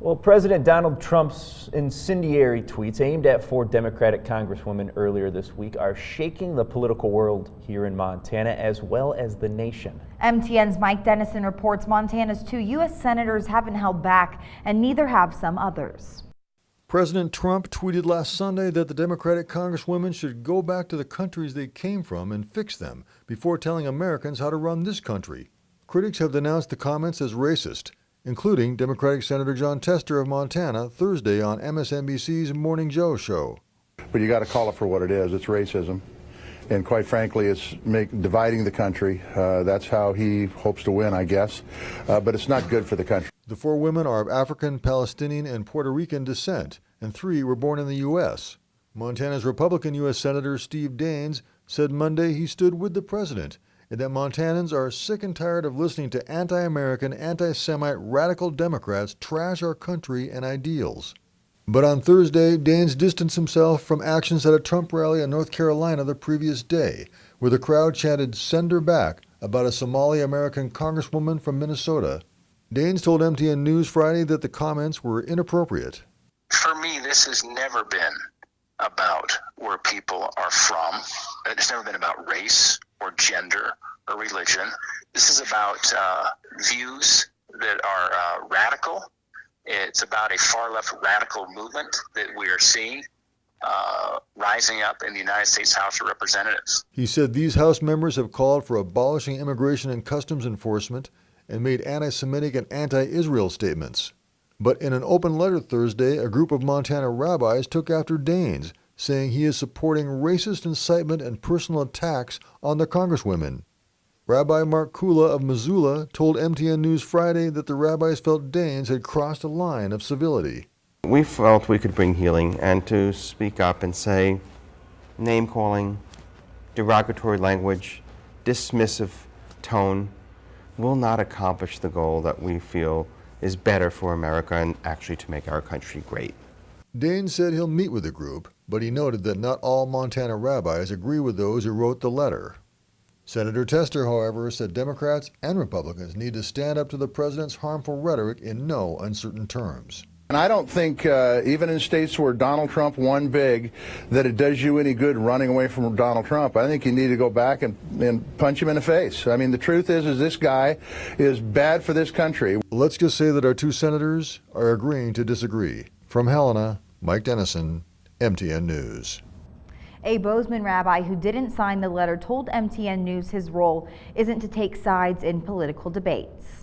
Well, President Donald Trump's incendiary tweets aimed at 4 Democratic congresswomen earlier this week are shaking the political world here in Montana as well as the nation. MTN's Mike Dennison reports Montana's 2 U.S. senators haven't held back, and neither have some others. President Trump tweeted last Sunday that the Democratic congresswomen should go back to the countries they came from and fix them before telling Americans how to run this country. Critics have denounced the comments as racist, including Democratic Senator Jon Tester of Montana Thursday on MSNBC's Morning Joe show. But you got to call it for what it is. It's racism. And quite frankly, it's dividing the country. That's how he hopes to win, I guess. But it's not good for the country. The 4 women are of African, Palestinian, and Puerto Rican descent, and 3 were born in the U.S. Montana's Republican U.S. Senator Steve Daines said Monday he stood with the president and that Montanans are sick and tired of listening to anti-American, anti-Semite radical Democrats trash our country and ideals. But on Thursday, Daines distanced himself from actions at a Trump rally in North Carolina the previous day, where the crowd chanted "Send her back" about a Somali-American congresswoman from Minnesota. Daines told MTN News Friday that the comments were inappropriate. For me, this has never been about where people are from. It's never been about race or gender or religion. This is about views that are radical. It's about a far-left radical movement that we are seeing rising up in the United States House of Representatives. He said these House members have called for abolishing immigration and customs enforcement and made anti-Semitic and anti-Israel statements. But in an open letter Thursday, a group of Montana rabbis took after Daines, saying he is supporting racist incitement and personal attacks on the congresswomen. Rabbi Mark Kula of Missoula told MTN News Friday that the rabbis felt Daines had crossed a line of civility. We felt we could bring healing and to speak up and say name-calling, derogatory language, dismissive tone will not accomplish the goal that we feel is better for America and actually to make our country great. Daines said he'll meet with the group, but he noted that not all Montana rabbis agree with those who wrote the letter. Senator Tester, however, said Democrats and Republicans need to stand up to the president's harmful rhetoric in no uncertain terms. And I don't think, even in states where Donald Trump won big, that it does you any good running away from Donald Trump. I think you need to go back and punch him in the face. I mean, the truth is this guy is bad for this country. Let's just say that our 2 senators are agreeing to disagree. From Helena, Mike Dennison, MTN News. A Bozeman rabbi who didn't sign the letter told MTN News his role isn't to take sides in political debates.